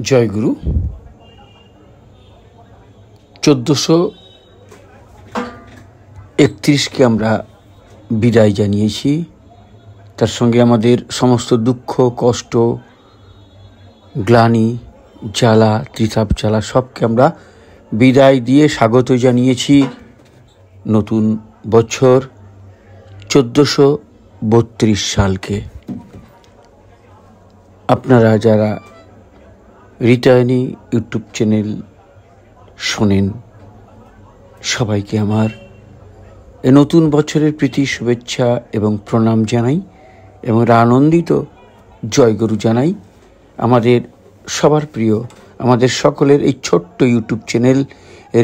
জয়গুরু। 1431কে আমরা বিদায় জানিয়েছি। তার সঙ্গে আমাদের সমস্ত দুঃখ, কষ্ট, গ্লানি, জ্বালা, ত্রিতাপ জ্বালা সবকে আমরা বিদায় দিয়ে স্বাগত জানিয়েছি নতুন বছর 1432 সালকে। আপনারা যারা রিটার্নি ইউটিউব চ্যানেল শোনেন, সবাইকে আমার এ নতুন বছরের প্রীতি, শুভেচ্ছা এবং প্রণাম জানাই এবং আনন্দিত জয়গুরু জানাই। আমাদের সবার প্রিয়, আমাদের সকলের এই ছোট্ট ইউটিউব চ্যানেল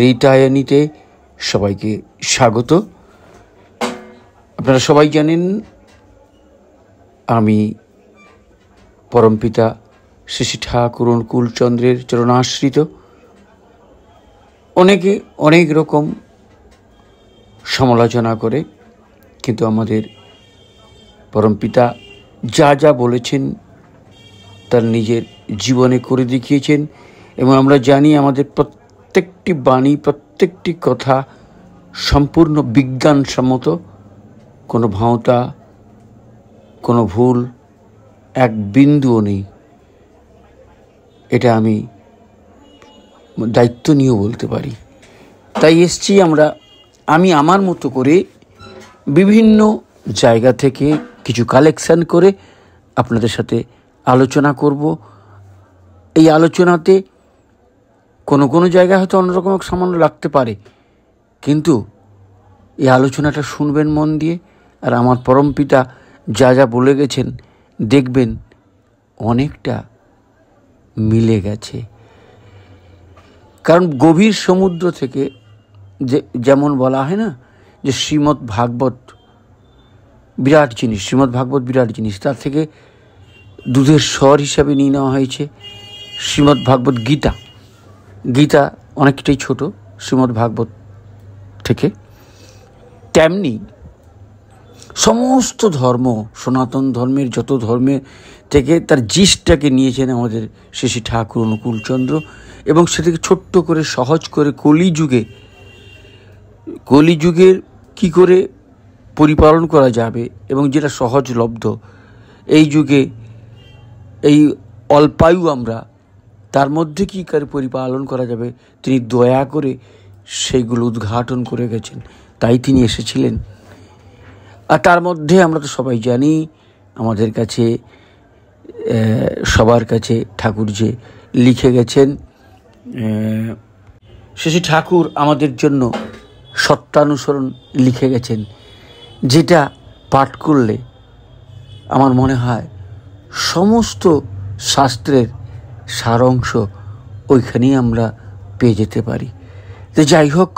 রিটার্নিতে সবাইকে স্বাগত। আপনারা সবাই জানেন আমি পরমপিতা শ্রী শ্রী ঠাকুর অনুকূলচন্দ্রের চরণাশ্রিত। অনেকে অনেক রকম সমালোচনা করে, কিন্তু আমাদের পরমপিতা যা যা বলেছেন তার নিজের জীবনে করে দেখিয়েছেন এবং আমরা জানি আমাদের প্রত্যেকটি বাণী, প্রত্যেকটি কথা সম্পূর্ণ বিজ্ঞানসম্মত, কোনো ভাঁওতা, কোনো ভুল এক বিন্দুও নেই। এটা আমি দায়িত্ব নিয়েও বলতে পারি। তাই এসছি আমি আমার মতো করে বিভিন্ন জায়গা থেকে কিছু কালেকশন করে আপনাদের সাথে আলোচনা করব। এই আলোচনাতে কোনো জায়গায় হয়তো অন্যরকম সামান্য লাগতে পারে, কিন্তু এই আলোচনাটা শুনবেন মন দিয়ে, আর আমার পরমপিতা যা যা বলে গেছেন দেখবেন অনেকটা মিলে গেছে। কারণ গভীর সমুদ্র থেকে যেমন বলা হয় না যে শ্রীমদ্ ভাগবত বিরাট জিনিস, শ্রীমদ্ ভাগবত বিরাট জিনিস, তার থেকে দুধের স্বর হিসাবে নিয়ে নেওয়া হয়েছে শ্রীমদ্ ভাগবত গীতা। গীতা অনেকটাই ছোট শ্রীমদ্ ভাগবত থেকে। তেমনি সমস্ত ধর্ম, সনাতন ধর্মের যত ধর্মের থেকে তার জিসটাকে নিয়েছেন আমাদের শ্রী শ্রী ঠাকুর অনুকূলচন্দ্র, এবং সেটাকে ছোট্ট করে সহজ করে কলিযুগের কি করে পরিপালন করা যাবে এবং যেটা সহজলব্ধ এই যুগে, এই অল্পায়ু আমরা, তার মধ্যে কী করে পরিপালন করা যাবে তিনি দয়া করে সেইগুলো উদ্ঘাটন করে গেছেন। তাই তিনি এসেছিলেন। আর তার মধ্যে আমরা তো সবাই জানি আমাদের কাছে, সবার কাছে ঠাকুর যে লিখে গেছেন, শ্রী ঠাকুর আমাদের জন্য সত্যানুসরণ লিখে গেছেন, যেটা পাঠ করলে আমার মনে হয় সমস্ত শাস্ত্রের সারাংশ ওইখানেই আমরা পেয়ে যেতে পারি। তো যাই হোক,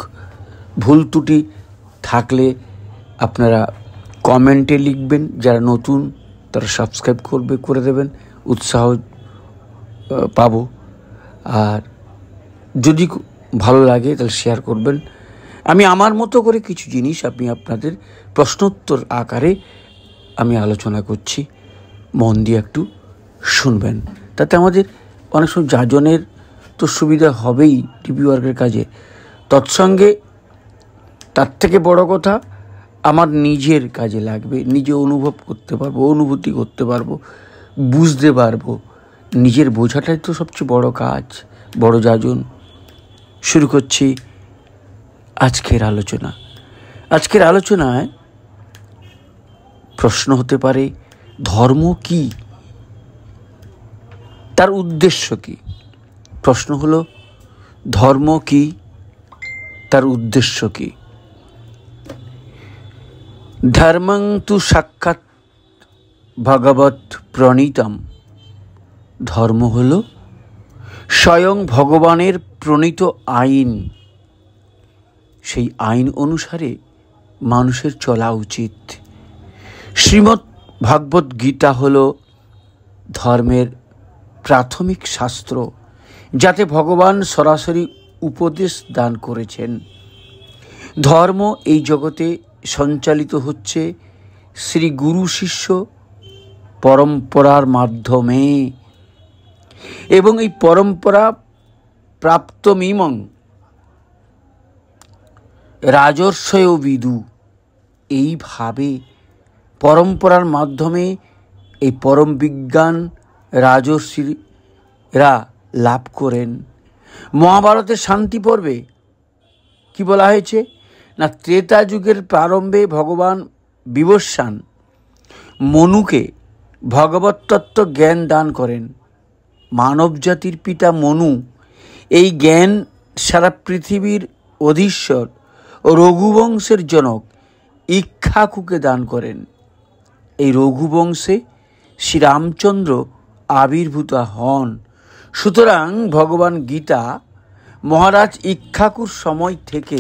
ভুল ত্রুটি থাকলে আপনারা কমেন্টে লিখবেন, যারা নতুন তারা সাবস্ক্রাইব করে দেবেন, উৎসাহ পাবো। আর যদি ভালো লাগে তাহলে শেয়ার করবেন। আমি আমার মতো করে কিছু জিনিস আপনাদের প্রশ্নোত্তর আকারে আমি আলোচনা করছি, মন দিয়ে একটু শুনবেন। তাতে আমাদের অনেক সময় যাজনের তো সুবিধা হবেই টিভি ওয়ার্কের কাজে, তৎসঙ্গে তার থেকে বড় কথা আমার নিজের কাজে লাগবে, নিজে অনুভব করতে পারবো, অনুভূতি করতে পারবো, বুঝতে পারবো। নিজের বোঝাটাই তো সবচেয়ে বড় কাজ, বড় যাজন। শুরু করছি আজকের আলোচনা। আজকের আলোচনায় প্রশ্ন হতে পারে, ধর্ম কি, তার উদ্দেশ্য কি? প্রশ্ন হলো, ধর্ম কি, তার উদ্দেশ্য কি? ধর্মং তু সাক্ষাৎ ভগবৎ প্রণীতম। ধর্ম হলো স্বয়ং ভগবানের প্রণীত আইন। সেই আইন অনুসারে মানুষের চলা উচিত। শ্রীমদ্ ভাগবত গীতা হলো ধর্মের প্রাথমিক শাস্ত্র, যাতে ভগবান সরাসরি উপদেশ দান করেছেন। ধর্ম এই জগতে সঞ্চালিত হচ্ছে শ্রী গুরু শিষ্য পরম্পরার মাধ্যমে। এবং এই পরম্পরা প্রাপ্তমিমং রাজর্ষয় বিদু, এইভাবে পরম্পরার মাধ্যমে এই পরম বিজ্ঞান রাজর্ষিরা লাভ করেন। মহাভারতের শান্তি পর্বে কি বলা হয়েছে না, ত্রেতা যুগের প্রারম্ভে ভগবান বিবস্বান মনুকে ভগবত তত্ত্ব জ্ঞান দান করেন। মানব জাতির পিতা মনু এই জ্ঞান সারা পৃথিবীর অধীশ্বর ও রঘুবংশের জনক ইক্ষ্বাকুকে দান করেন। এই রঘুবংশে শ্রীরামচন্দ্র আবির্ভূত হন। সুতরাং ভগবান গীতা মহারাজ ইক্ষ্বাকুর সময় থেকে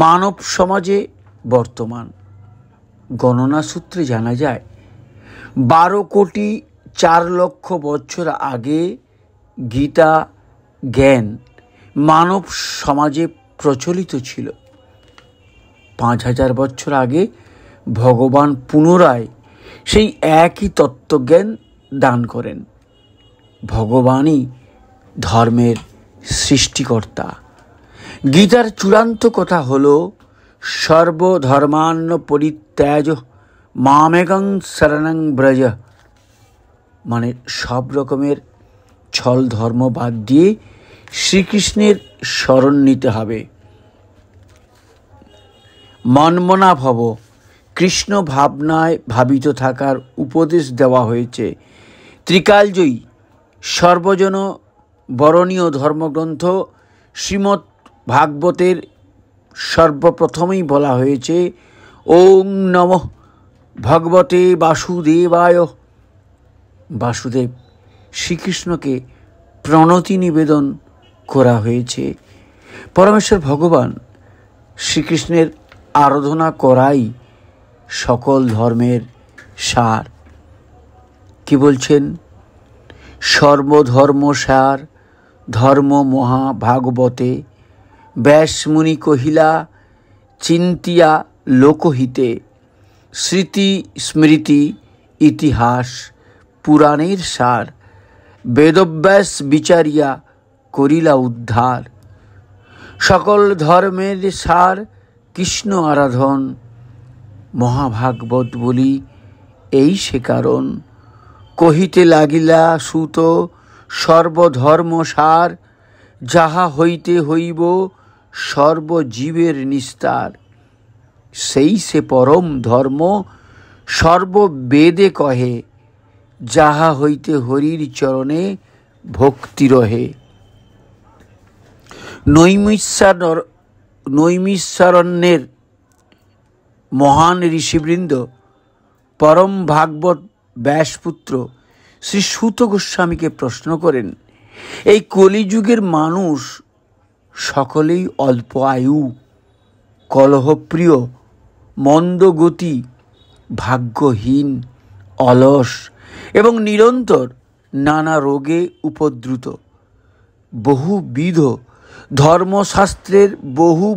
মানব সমাজে বর্তমান। গণনা সূত্রে জানা যায় 12,04,00,000 বছর আগে গীতা জ্ঞান মানব সমাজে প্রচলিত ছিল। 5,000 বছর আগে ভগবান পুনরায় সেই একই তত্ত্বজ্ঞান দান করেন। ভগবানই ধর্মের সৃষ্টিকর্তা। গীতার চূড়ান্ত কথা হল সর্বধর্মান্ন পরিত্যাজ মামেকং শরণং ব্রজ, মানে সব রকমের ছল ধর্ম বাদ দিয়ে শ্রীকৃষ্ণের শরণ নিতে হবে। মনমনা ভব, কৃষ্ণ ভাবনায় ভাবিত থাকার উপদেশ দেওয়া হয়েছে। ত্রিকালজয়ী সর্বজন বরণীয় ধর্মগ্রন্থ শ্রীমদ্ ভাগবতের সর্বপ্রথমেই বলা হয়েছে ওং নমঃ ভগবতে বাসুদেবায়। বাসুদেব শ্রীকৃষ্ণকে প্রণতি নিবেদন করা হয়েছে। পরমেশ্বর ভগবান শ্রীকৃষ্ণের আরাধনা করাই সকল ধর্মের সার। কি বলছেন? সর্বধর্ম সার ধর্ম মহাভাগবতে, ব্যাসমুনি কহিলা চিন্তিয়া লোকহিতে, স্মৃতি স্মৃতি ইতিহাস পুরাণের সার, বেদব্যাস বিচারিয়া করিলা উদ্ধার। সকল ধর্মের সার কৃষ্ণ আরাধন, মহাভাগবত বলি এই সে কারণ। কহিতে লাগিলা সুত সর্বধর্ম সার, যাহা হইতে হইব সর্বজীবের নিস্তার। সেই সে পরম ধর্ম সর্ববেদে কহে, যাহা হইতে হরির চরণে ভক্তি রহে। নৈমিষারণ্যের মহান ঋষিবৃন্দ পরম ভাগবত ব্যাসপুত্র শ্রী সুত গোস্বামীকে প্রশ্ন করেন, এই কলিযুগের মানুষ সকলেই অল্প আয়ু, কলহপ্রিয়, মন্দগতি, ভাগ্যহীন, অলস এবং নিরন্তর নানা রোগে উপদ্রুত। বহুবিধ ধর্মশাস্ত্রের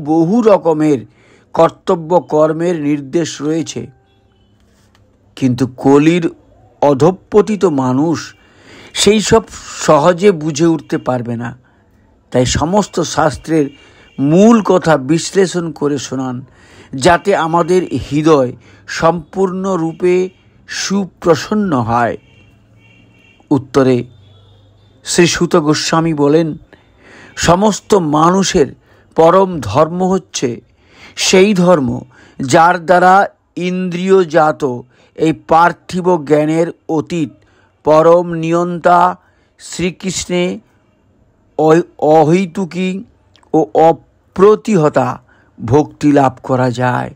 বহু রকমের কর্তব্য কর্মের নির্দেশ রয়েছে, কিন্তু কলির অধঃপতিত মানুষ সেই সব সহজে বুঝে উঠতে পারবে না। তাই সমস্ত শাস্ত্রের মূল কথা বিশ্লেষণ করে শোনান, যাতে আমাদের হৃদয় সম্পূর্ণরূপে সুপ্রসন্ন হয়। উত্তরে শ্রী সুত গোস্বামী বলেন, সমস্ত মানুষের পরম ধর্ম হচ্ছে সেই ধর্ম যার দ্বারা ইন্দ্রিয়জাত এই পার্থিব জ্ঞানের অতীত পরম নিয়ন্তা শ্রীকৃষ্ণে অহৈতুকী ও অপ্রতিহতা ভক্তি লাভ করা যায়।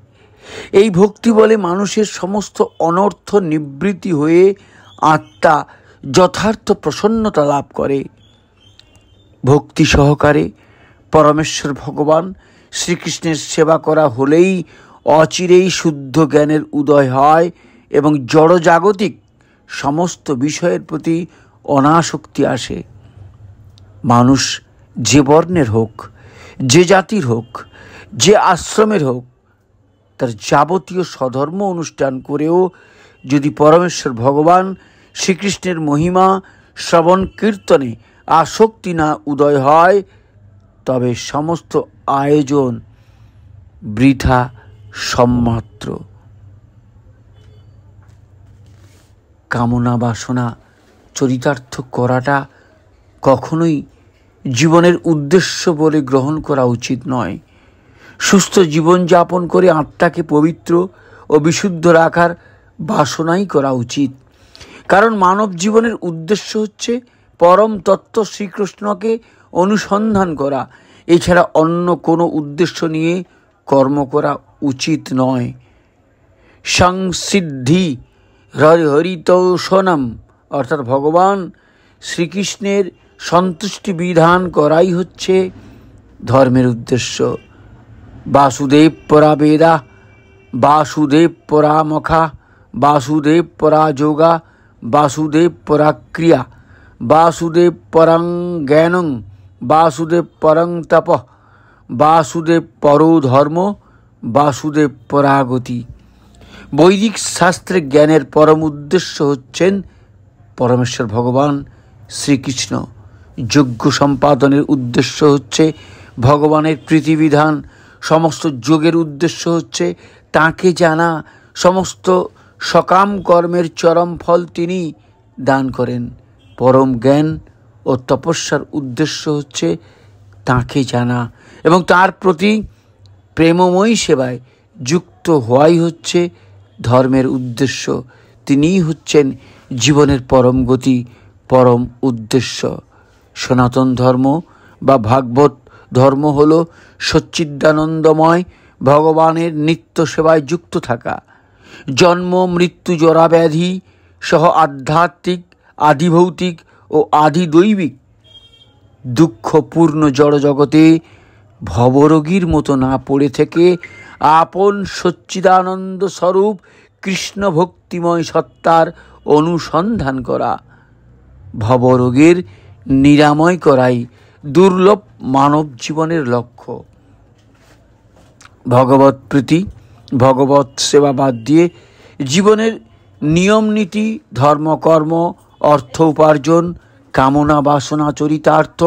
এই ভক্তি বলে মানুষের সমস্ত অনর্থ নিবৃত্তি হয়ে আত্মা যথার্থ প্রসন্নতা লাভ করে। ভক্তি সহকারে পরমেশ্বর ভগবান শ্রীকৃষ্ণের সেবা করা হলেই অচিরেই শুদ্ধ জ্ঞানের উদয় হয় এবং জড়জাগতিক সমস্ত বিষয়ের প্রতি অনাসক্তি আসে। মানুষ যে বর্ণের হোক, যে জাতির হোক, যে আশ্রমের হোক, তার যাবতীয় স্বধর্ম অনুষ্ঠান করেও যদি পরমেশ্বর ভগবান শ্রীকৃষ্ণের মহিমা শ্রবণ কীর্তনে আসক্তি না উদয় হয়, তবে সমস্ত আয়োজন বৃথা সম্মাত্র। কামনা বাসনা চরিতার্থ করাটা কখনোই জীবনের উদ্দেশ্য বলে গ্রহণ করা উচিত নয়। সুস্থ জীবনযাপন করে আত্মাকে পবিত্র ও বিশুদ্ধ রাখার বাসনাই করা উচিত। কারণ মানব জীবনের উদ্দেশ্য হচ্ছে পরম তত্ত্ব শ্রীকৃষ্ণকে অনুসন্ধান করা। এছাড়া অন্য কোনো উদ্দেশ্য নিয়ে কর্ম করা উচিত নয়। সংসিদ্ধি হরিতৌষণম, অর্থাৎ ভগবান শ্রীকৃষ্ণের সন্তুষ্টি বিধান করাই হচ্ছে ধর্মের উদ্দেশ্য। বাসুদেব পরা বেদা, বাসুদেব পরা মখা, বাসুদেব পরা যোগা, বাসুদেব পরা ক্রিয়া, বাসুদেব পরং জ্ঞানং, বাসুদেব পরং তপ, বাসুদেব পরো ধর্ম, বাসুদেব পরাগতি। বৈদিক শাস্ত্রে জ্ঞানের পরম উদ্দেশ্য হচ্ছেন পরমেশ্বর ভগবান শ্রীকৃষ্ণ। যজ্ঞ সম্পাদনের উদ্দেশ্য হচ্ছে ভগবানের প্রীতিবিধান। সমস্ত যোগের উদ্দেশ্য হচ্ছে তাঁকে জানা। সমস্ত সকাম কর্মের চরম ফল তিনি দান করেন। পরম জ্ঞান ও তপস্যার উদ্দেশ্য হচ্ছে তাঁকে জানা এবং তার প্রতি প্রেমময়ী সেবায় যুক্ত হওয়াই হচ্ছে ধর্মের উদ্দেশ্য। তিনিই হচ্ছেন জীবনের পরম গতি, পরম উদ্দেশ্য। সনাতন ধর্ম বা ভাগবত ধর্ম হল সচ্চিদানন্দময় ভগবানের নিত্য সেবায় যুক্ত থাকা। জন্ম মৃত্যু জরা ব্যাধি সহ আধ্যাত্মিক, আধিভৌতিক ও আধিদৈবিক দুঃখপূর্ণ জড়জগতে ভবরোগীর মতো না পড়ে থেকে আপন সচ্চিদানন্দ স্বরূপ কৃষ্ণ ভক্তিময় সত্তার অনুসন্ধান করা, ভবরোগের নিরাময় করাই দুর্লভ মানব জীবনের লক্ষ্য। ভগবত প্রীতি, ভগবত সেবা বাদ দিয়ে জীবনের নিয়ম নীতি, ধর্মকর্ম, অর্থ উপার্জন, কামনা বাসনা চরিতার্থ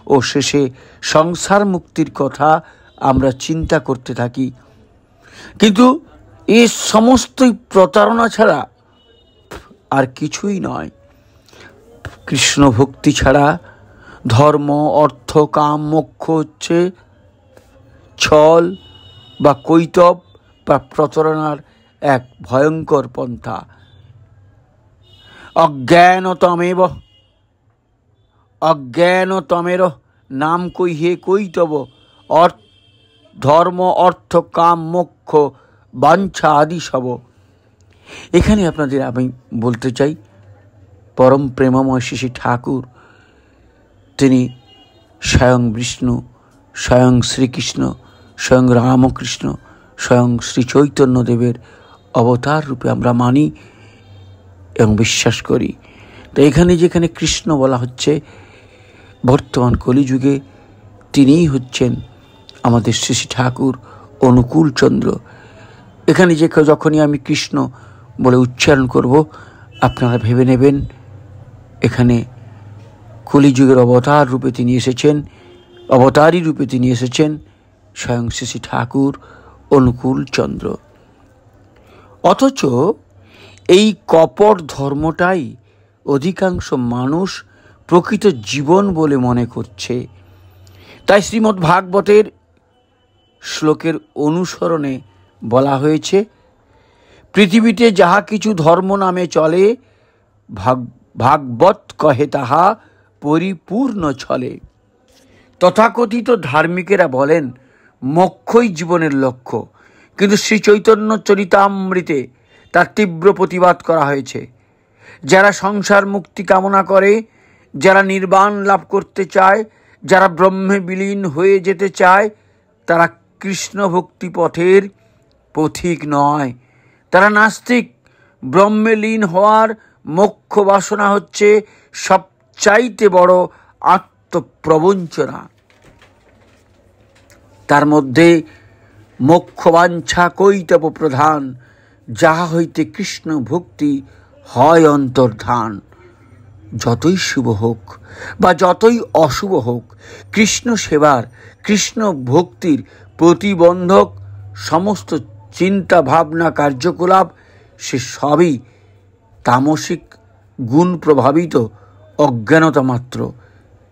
ও শেষে সংসার মুক্তির কথা আমরা চিন্তা করতে থাকি। কিন্তু এ সমস্তই প্রতারণা ছাড়া আর কিছুই নয়। কৃষ্ণ ভক্তি ছাড়া ধর্ম, অর্থ, কাম, মোক্ষ হচ্ছে ছল বা কৈতব বা প্রতারণার এক ভয়ঙ্কর পন্থা। অজ্ঞানতমের নাম কইহে কৈতব, ধর্ম, অর্থ, কাম, মোক্ষ, বাঞ্ছা আদি সব। এখানে আপনাদের আমি বলতে চাই, পরম প্রেমময় শ্রী ঠাকুর তিনি স্বয়ং বিষ্ণু, স্বয়ং শ্রীকৃষ্ণ, স্বয়ং রামকৃষ্ণ, স্বয়ং শ্রী চৈতন্যদেবের অবতার রূপে আমরা মানি এবং বিশ্বাস করি। তো এখানে যেখানে কৃষ্ণ বলা হচ্ছে, বর্তমান কলিযুগে তিনিই হচ্ছেন আমাদের শ্রী ঠাকুর অনুকূল চন্দ্র। এখানে যখনই আমি কৃষ্ণ বলে উচ্চারণ করব, আপনারা ভেবে নেবেন এখানে কলিযুগের অবতার রূপে তিনি এসেছেন, অবতারী রূপে তিনি এসেছেন স্বয়ং শ্রী ঠাকুর অনুকূল চন্দ্র। অথচ এই কপট ধর্মটাই অধিকাংশ মানুষ প্রকৃত জীবন বলে মনে করছে। তাই শ্রীমদ্ ভাগবতের শ্লোকের অনুসরণে বলা হয়েছে, পৃথিবীতে যাহা কিছু ধর্ম নামে চলে, ভাগবত কহে তাহা পরিপূর্ণ ছলে। তথাকথিত ধার্মিকেরা বলেন মোক্ষই জীবনের লক্ষ্য, কিন্তু শ্রী চৈতন্য চরিতামৃতে তার তীব্র প্রতিবাদ করা হয়েছে। যারা সংসার মুক্তি কামনা করে, যারা নির্বাণ লাভ করতে চায়, যারা ব্রহ্মে বিলীন হয়ে যেতে চায়, তারা কৃষ্ণ ভক্তি পথের পথিক নয়, তারা নাস্তিক। ব্রহ্মে লীন হওয়ার মোক্ষ বাসনা হচ্ছে সবচাইতে বড় আত্মপ্রবঞ্চনা। তার মধ্যে মোক্ষ বাঞ্ছা কৈতব প্রধান, যাহা হইতে কৃষ্ণ ভক্তি হয় অন্তর্ধান। যতই শুভ হোক বা যতই অশুভ হোক, কৃষ্ণ সেবার, কৃষ্ণ ভক্তির প্রতিবন্ধক সমস্ত চিন্তা ভাবনা কার্যকলাপ সে সবই তামসিক গুণ প্রভাবিত অজ্ঞানতা মাত্র।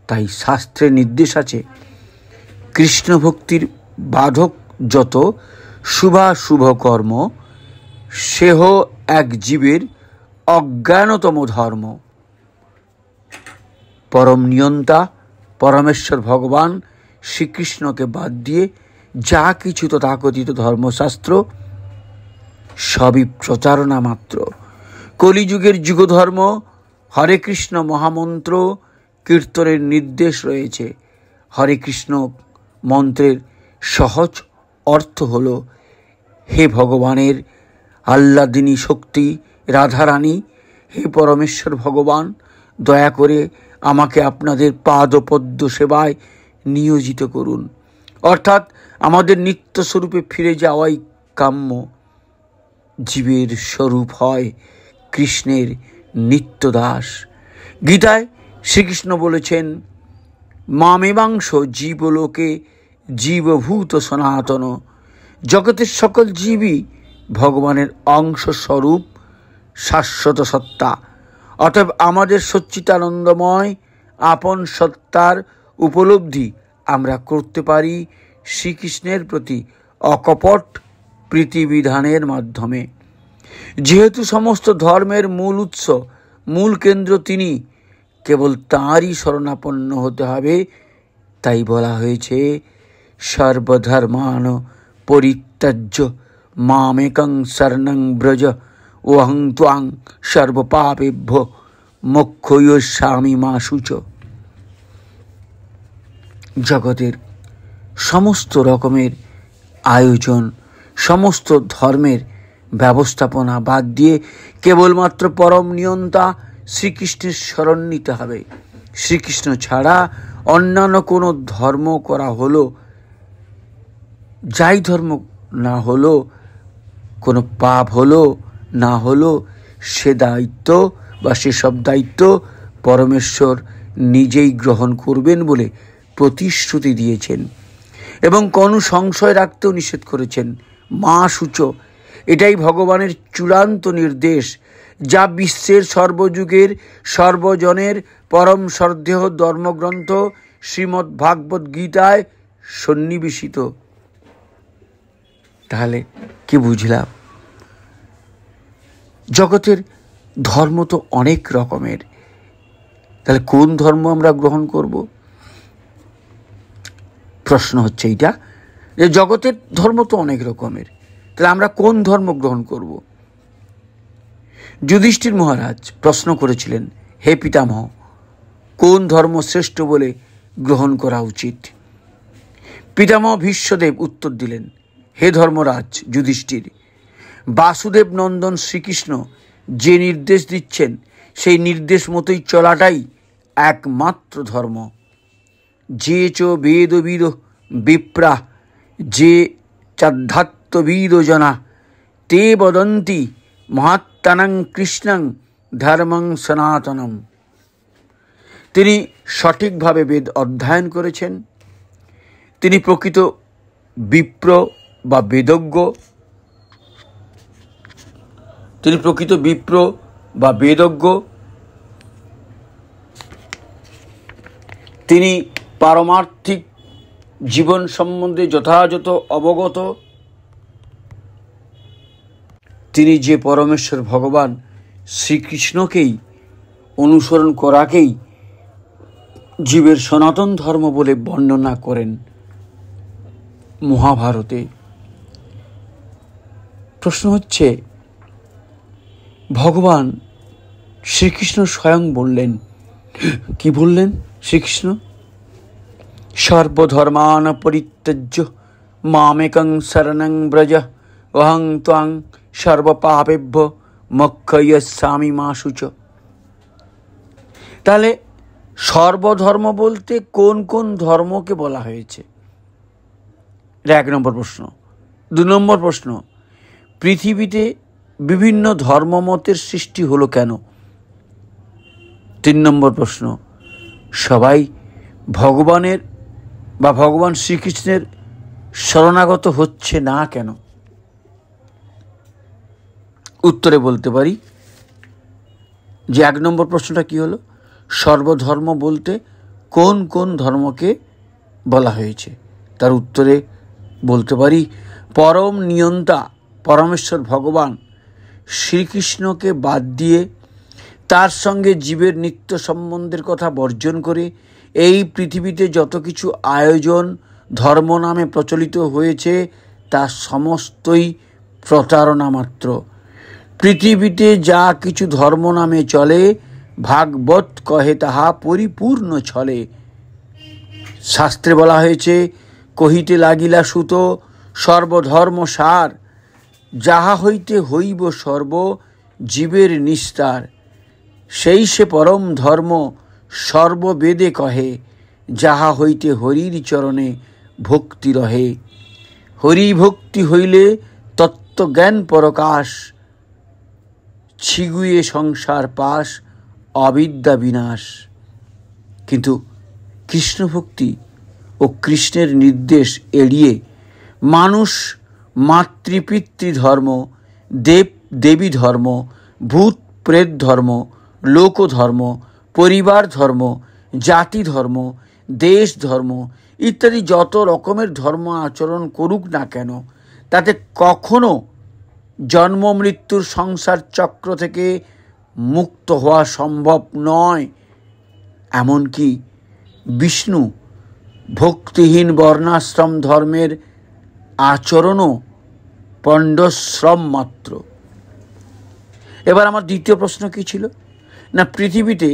তাই শাস্ত্রে নির্দেশ আছে, কৃষ্ণ ভক্তির বাধক যত শুভাশুভ কর্ম, সেহ এক জীবের অজ্ঞানতম ধর্ম। পরম নিয়ন্তা পরমেশ্বর ভগবান শ্রীকৃষ্ণকে বাদ দিয়ে যা কিছু তথাকথিত ধর্মশাস্ত্র সবই প্রচারণা মাত্র। কলিযুগের যুগধর্ম হরে কৃষ্ণ মহামন্ত্র কীর্তনের নির্দেশ রয়েছে। হরে কৃষ্ণ মন্ত্রের সহজ অর্থ হল, হে ভগবানের আহ্লাদিনী শক্তি রাধারানী, হে পরমেশ্বর ভগবান, দয়া করে আমাকে আপনাদের পাদপদ্ম সেবায় নিয়োজিত করুন। অর্থাৎ আমাদের নিত্যস্বরূপে ফিরে যাওয়াই কাম্য। জীবের স্বরূপ হয় কৃষ্ণের নিত্যদাস। গীতায় শ্রীকৃষ্ণ বলেছেন, মামেবাংশ জীবলোকে জীবভূত সনাতন। জগতের সকল জীবই ভগবানের অংশ স্বরূপ শাশ্বত সত্তা। অতএব আমাদের সচ্চিদানন্দময় আপন সত্তার উপলব্ধি আমরা করতে পারি শ্রীকৃষ্ণের প্রতি অকপট প্রীতিবিধানের মাধ্যমে। যেহেতু সমস্ত ধর্মের মূল উৎস, মূল কেন্দ্র তিনি, কেবল তাঁরই শরণাপন্ন হতে হবে। তাই বলা হয়েছে, সর্বধর্মান পরিত্যাজ্য মামেকং শরণং ব্রজ ওহং ত্বাং সর্বপাপেভ্যো মোক্ষয়িষ্যামি মা শুচ। জগতের সমস্ত রকমের আয়োজন, সমস্ত ধর্মের ব্যবস্থাপনা বাদ দিয়ে কেবলমাত্র পরম নিয়ন্তা শ্রীকৃষ্ণের শরণ নিতে হবে। শ্রীকৃষ্ণ ছাড়া অন্যান্য কোনো ধর্ম করা হলো, যাই ধর্ম না হলো, কোনো পাপ হলো না হলো, সে দায়িত্ব বা সেসব দায়িত্ব পরমেশ্বর নিজেই গ্রহণ করবেন বলে প্রতিশ্রুতি দিয়েছেন এবং কোনো সংশয় রাখতেও নিষেধ করেছেন। মা শুচ, এটাই ভগবানের চূড়ান্ত নির্দেশ, যা বিশ্বের সর্বযুগের সর্বজনের পরম শ্রদ্ধেয় ধর্মগ্রন্থ শ্রীমদ্ ভাগবত গীতায় সন্নিবেশিত। তাহলে কি বুঝলাম? জগতের ধর্ম তো অনেক রকমের, তাহলে কোন ধর্ম আমরা গ্রহণ করব? প্রশ্ন হচ্ছে এইটা, যে জগতের ধর্ম তো অনেক রকমের, তাহলে আমরা কোন ধর্ম গ্রহণ করব? যুধিষ্ঠির মহারাজ প্রশ্ন করেছিলেন, হে পিতামহ, কোন ধর্ম শ্রেষ্ঠ বলে গ্রহণ করা উচিত? পিতামহ ভীষ্মদেব উত্তর দিলেন, হে ধর্মরাজ যুধিষ্ঠির, বাসুদেব নন্দন শ্রীকৃষ্ণ যে নির্দেশ দিচ্ছেন সেই নির্দেশ মতোই চলাটাই একমাত্র ধর্ম। যে চ বেদবিদ বিপ্রা যে চাধ্যাত্মবিদ জনা তে বদন্তি মহাত্মানং কৃষ্ণং ধর্মং সনাতনম। তিনি সঠিকভাবে বেদ অধ্যয়ন করেছেন, তিনি প্রকৃত বিপ্র বা বেদজ্ঞ, তিনি পারমার্থিক জীবন সম্বন্ধে যথাযথ অবগত। তিনি যে পরমেশ্বর ভগবান শ্রীকৃষ্ণকেই অনুসরণ করাকেই জীবের সনাতন ধর্ম বলে বর্ণনা করেন মহাভারতে। প্রশ্ন হচ্ছে, ভগবান শ্রীকৃষ্ণ স্বয়ং বললেন, কি বললেন শ্রীকৃষ্ণ? সর্বধর্মান পরিত্যজ্য মামেকং শরণং ব্রজ অহং ত্বাং সর্বপাপেভ্যো মোক্ষয়িষ্যামি মা শুচ। তাহলে সর্বধর্ম বলতে কোন কোন ধর্মকে বলা হয়েছে? এটা 1 নম্বর প্রশ্ন। 2 নম্বর প্রশ্ন, পৃথিবীতে বিভিন্ন ধর্মমতের সৃষ্টি হলো কেন? 3 নম্বর প্রশ্ন, সবাই ভগবানের বা ভগবান শ্রীকৃষ্ণের শরণাগত হচ্ছে না কেন? উত্তরে বলতে পারি যে 1 নম্বর প্রশ্নটা কি হলো, সর্বধর্ম বলতে কোন কোন ধর্মকে বলা হয়েছে? তার উত্তরে বলতে পারি পরম নিয়ন্তা পরমেশ্বর ভগবান শ্রীকৃষ্ণকে বাদ দিয়ে তার সঙ্গে জীবের নিত্য সম্বন্ধের কথা বর্জন করে এই পৃথিবীতে যত কিছু আয়োজন ধর্ম নামে প্রচলিত হয়েছে তা সমস্তই প্রতারণা মাত্র। পৃথিবীতে যা কিছু ধর্ম নামে চলে ভাগবত কহে তাহা পরিপূর্ণ ছলে। শাস্ত্রে বলা হয়েছে, কহিতে লাগিলা সুত সর্বধর্ম সার, যাহা হইতে হইব সর্ব জীবের নিস্তার। সেই সে পরম ধর্ম সর্ববেদে কহে, যাহা হইতে হরির চরণে ভক্তি রহে। হরি ভক্তি হইলে তত্ত্বজ্ঞান পরকাশ, ছিগুয়ে সংসার পাশ অবিদ্যা বিনাশ। কিন্তু কৃষ্ণভক্তি ও কৃষ্ণের নির্দেশ এড়িয়ে মানুষ মাতৃপিতৃ ধর্ম, দেব দেবী ধর্ম, ভূত প্রেত ধর্ম, লোক ধর্ম, পরিবার ধর্ম, জাতি ধর্ম, দেশ ধর্ম ইত্যাদি যত রকমের ধর্ম আচরণ করুক না কেন, তাতে কখনো জন্ম মৃত্যুর সংসার চক্র থেকে মুক্ত হওয়া সম্ভব নয়। এমনকি বিষ্ণু ভক্তিহীন বর্ণাশ্রম ধর্মের আচরণও পণ্ডশ্রম মাত্র। এবার আমার দ্বিতীয় প্রশ্ন কি ছিল না, পৃথিবীতে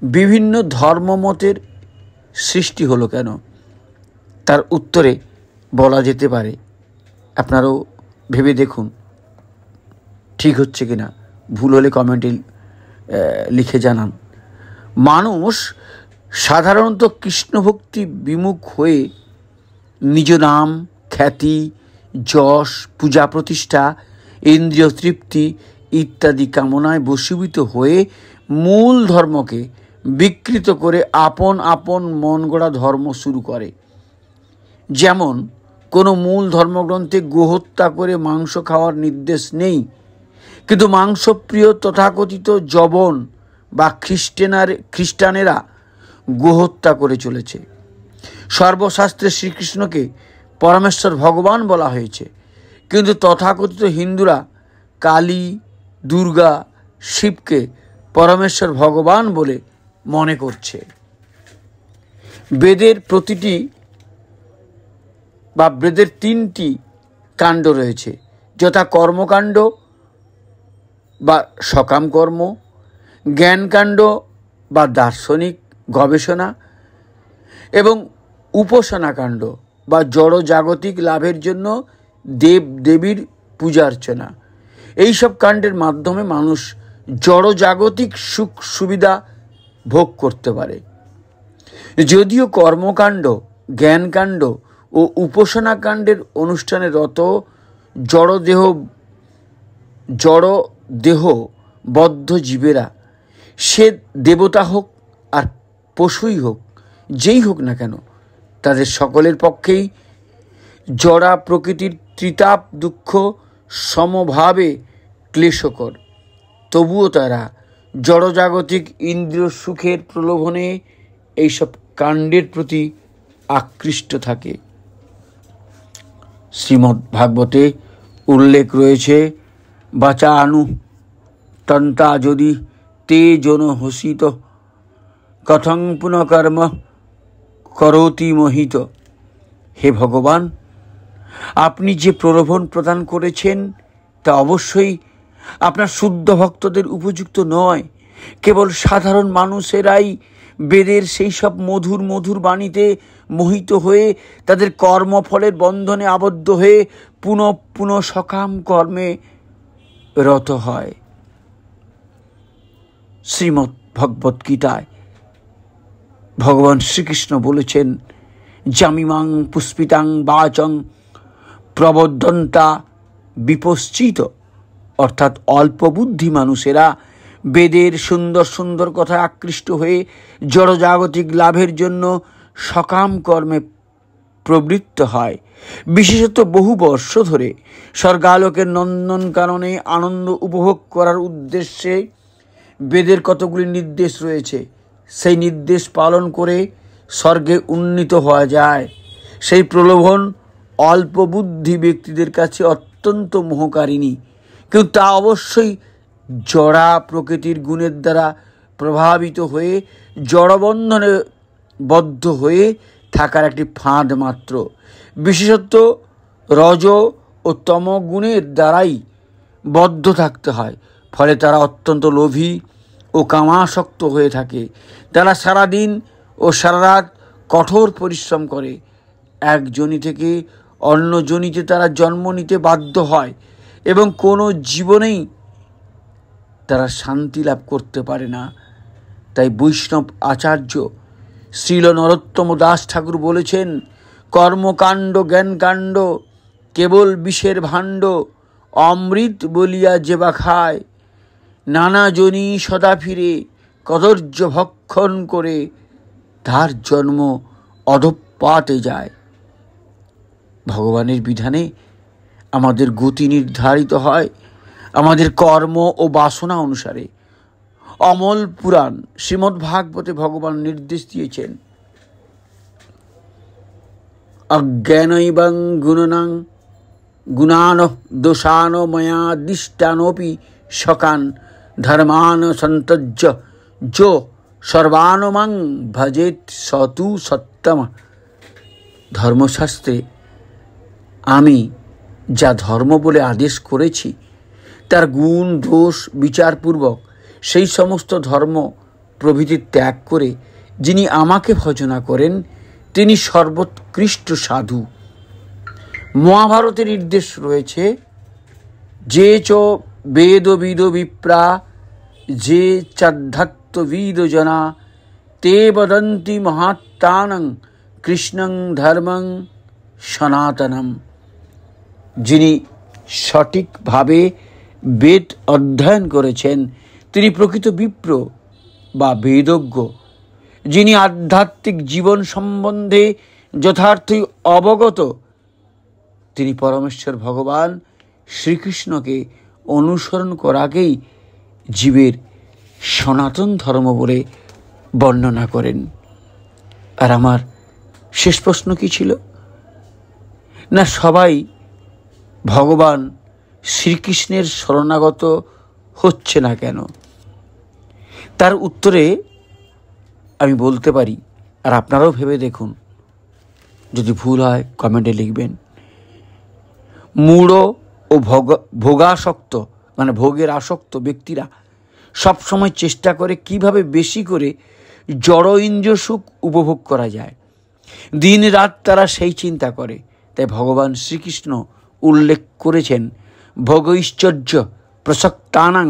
বিভিন্ন ধর্মমতের সৃষ্টি হলো কেন? তার উত্তরে বলা যেতে পারে, আপনারাও ভেবে দেখুন ঠিক হচ্ছে কিনা, ভুল হলে কমেন্টে লিখে জানান। মানুষ সাধারণত কৃষ্ণভক্তি বিমুখ হয়ে নিজ নাম, খ্যাতি, যশ, পূজা প্রতিষ্ঠা, ইন্দ্রিয় তৃপ্তি ইত্যাদি কামনায় বশীভূত হয়ে মূল ধর্মকে বিকৃত করে আপন আপন মন গড়া ধর্ম শুরু করে। যেমন কোনো মূল ধর্মগ্রন্থে গোহত্যা করে মাংস খাওয়ার নির্দেশ নেই, কিন্তু মাংসপ্রিয় তথাকথিত জবন বা খ্রিস্টানেরা গোহত্যা করে চলেছে। সর্বশাস্ত্রে শ্রীকৃষ্ণকে পরমেশ্বর ভগবান বলা হয়েছে, কিন্তু তথাকথিত হিন্দুরা কালী, দুর্গা, শিবকে পরমেশ্বর ভগবান বলে মনে করছে। বেদের প্রতিটি বা বেদের 3টি কাণ্ড রয়েছে, যথা কর্মকাণ্ড বা সকাম কর্ম, জ্ঞানকাণ্ড বা দার্শনিক গবেষণা এবং উপাসনাকাণ্ড বা জড় জাগতিক লাভের জন্য দেব দেবীর পূজার্চনা। এইসব কাণ্ডের মাধ্যমে মানুষ জড় জাগতিক সুখ সুবিধা ভোগ করতে পারে। যদিও কর্মকাণ্ড, জ্ঞানকাণ্ড ও উপাসনাকাণ্ডের অনুষ্ঠানে রত জড় দেহ বদ্ধ জীবেরা, সে দেবতা হোক আর পশুই হোক, যেই হোক না কেন, তাদের সকলের পক্ষেই জড়া প্রকৃতির ত্রিতাপ দুঃখ সমভাবে ক্লেশকর। তবুও তারা জড়জাগতিক ইন্দ্রিয় সুখের প্রলোভনে এইসব কাণ্ডের প্রতি আকৃষ্ট থাকে। শ্রীমদ্ ভাগবতে উল্লেখ রয়েছে, বাচানু তন্তা যদি তে জন হসিত কথং পুনঃকর্ম করতি মোহিত। হে ভগবান, আপনি যে প্রলোভন প্রদান করেছেন তা অবশ্যই আপনার শুদ্ধ ভক্তদের উপযুক্ত নয়। কেবল সাধারণ মানুষেরাই বেদের সেই সব মধুর মধুর বাণীতে মোহিত হয়ে তাদের কর্মফলের বন্ধনে আবদ্ধ হয়ে পুনঃ পুনঃ সকাম কর্মে রত হয়। শ্রীমদ্ ভগবত গীতায় ভগবান শ্রীকৃষ্ণ বলেছেন, জামিমাং পুষ্পিতাং বাচং প্রবদ্ধন্তা বিপশ্চিত, অর্থাৎ অল্প বুদ্ধি মানুষেরা বেদের সুন্দর সুন্দর কথায় আকৃষ্ট হয়ে জড়জাগতিক লাভের জন্য সকাম কর্মে প্রবৃত্ত হয়। বিশেষত বহু বর্ষ ধরে স্বর্গালোকের নন্দনকাননে আনন্দ উপভোগ করার উদ্দেশ্যে বেদের কতগুলি নির্দেশ রয়েছে। সেই নির্দেশ পালন করে স্বর্গে উন্নীত হওয়া যায়। সেই প্রলোভন অল্প বুদ্ধি ব্যক্তিদের কাছে অত্যন্ত মোহকারিণী, কিন্তু তা অবশ্যই জড়া প্রকৃতির গুণের দ্বারা প্রভাবিত হয়ে জড়বন্ধনে বদ্ধ হয়ে থাকার একটি ফাঁদ মাত্র। বিশেষত রজ ও তম গুণের দ্বারাই বদ্ধ থাকতে হয়। ফলে তারা অত্যন্ত লোভী ও কামাসক্ত হয়ে থাকে। তারা সারাদিন ও সারা রাত কঠোর পরিশ্রম করে। এক যোনি থেকে অন্য যোনিতে তারা জন্ম নিতে বাধ্য হয় এবং কোনো জীবনেই তারা শান্তি লাভ করতে পারে না। তাই বৈষ্ণব আচার্য শ্রীল নরোত্তম দাস ঠাকুর বলেছেন, কর্মকাণ্ড জ্ঞানকাণ্ড কেবল বিষের ভাণ্ড, অমৃত বলিয়া যেবা খায়, নানা জনি সদা ফিরে কদর্য ভক্ষণ করে তার জন্ম অধঃপাতে যায়। ভগবানের বিধানে আমাদের গতি নির্ধারিত হয় আমাদের কর্ম ও বাসনা অনুসারে। অমল পুরাণ শ্রীমদ্ ভাগবতে ভগবান নির্দেশ দিয়েছেন, অজ্ঞানৈবং গুণনাং গুণান দোষান ময়া দিষ্টানোপি সকান ধর্মান সন্তজ্য যো সর্বানমাং ভজেত সতু সত্তম। ধর্মশাস্ত্রে আমি যা ধর্ম বলে আদেশ করেছি তার গুণ দোষ বিচারপূর্বক সেই সমস্ত ধর্ম প্রভৃতি ত্যাগ করে যিনি আমাকে ভজনা করেন তিনি সর্বোৎকৃষ্ট সাধু। মহাভারতের নির্দেশ রয়েছে, যে চ বেদবিদ বিপ্রা যে চাধ্যাত্মবিদ জনা তে বদন্তি মহাত্মানং কৃষ্ণং ধর্মং সনাতনম। যিনি সঠিকভাবে বেদ অধ্যয়ন করেছেন তিনি প্রকৃত বিপ্র বা বেদজ্ঞ। যিনি আধ্যাত্মিক জীবন সম্বন্ধে যথার্থই অবগত তিনি পরমেশ্বর ভগবান শ্রীকৃষ্ণকে অনুসরণ করাকেই জীবের সনাতন ধর্ম বলে বর্ণনা করেন। আর আমার শেষ প্রশ্ন কি ছিল না, সবাই ভগবান শ্রীকৃষ্ণের শরণাগত হচ্ছে না কেন? তার উত্তরে আমি বলতে পারি, আর আপনারাও ভেবে দেখুন, যদি ভুল হয় কমেন্টে লিখবেন। মূঢ় ও ভোগাসক্ত মানে ভোগের আসক্ত ব্যক্তিরা সবসময় চেষ্টা করে কিভাবে বেশি করে জড় ইন্দ্রিয় সুখ উপভোগ করা যায়। দিন রাত তারা সেই চিন্তা করে। তাই ভগবান শ্রীকৃষ্ণ উল্লেখ করেছেন, ভোগৈশ্চর্য প্রসক্তানাং